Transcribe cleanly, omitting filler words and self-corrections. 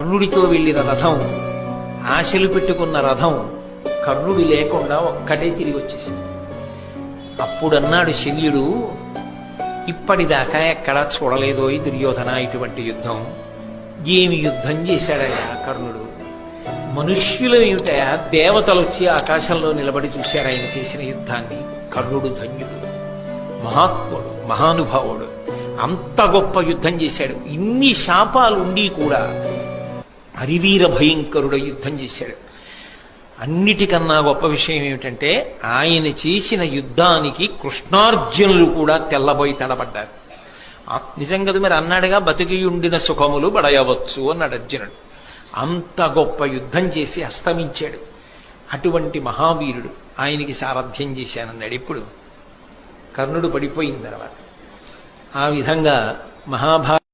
కర్ణుడితో వెళ్ళిన రథం, ఆశలు పెట్టుకున్న రథం కర్ణుడి లేకుండా ఒక్కటే తిరిగి వచ్చేసింది. అప్పుడన్నాడు శల్యుడు, ఇప్పటిదాకా ఎక్కడా చూడలేదో ఈ దుర్యోధన ఇటువంటి యుద్ధం. ఏమి యుద్ధం చేశాడయా కర్ణుడు! మనుష్యులమేమిటయా, దేవతలు వచ్చి ఆకాశంలో నిలబడి చూశారు ఆయన చేసిన యుద్ధాన్ని. కర్ణుడు ధన్యుడు, మహాత్ముడు, మహానుభావుడు. అంత గొప్ప యుద్ధం చేశాడు. ఇన్ని శాపాలు ఉండి కూడా హరివీర భయంకరుడ యుద్ధం చేశాడు. అన్నిటికన్నా గొప్ప విషయం ఏమిటంటే ఆయన చేసిన యుద్ధానికి కృష్ణార్జునులు కూడా తెల్లబోయి తడబడ్డారు. నిజంగా మరి అన్నాడుగా, బతికియుండిన సుఖములు బడయవచ్చు అన్నాడు అర్జునుడు. అంత గొప్ప యుద్ధం చేసి అస్తమించాడు. అటువంటి మహావీరుడు ఆయనకి సారథ్యం చేశానన్నాడు. ఇప్పుడు కర్ణుడు పడిపోయిన తర్వాత ఆ విధంగా మహాభారత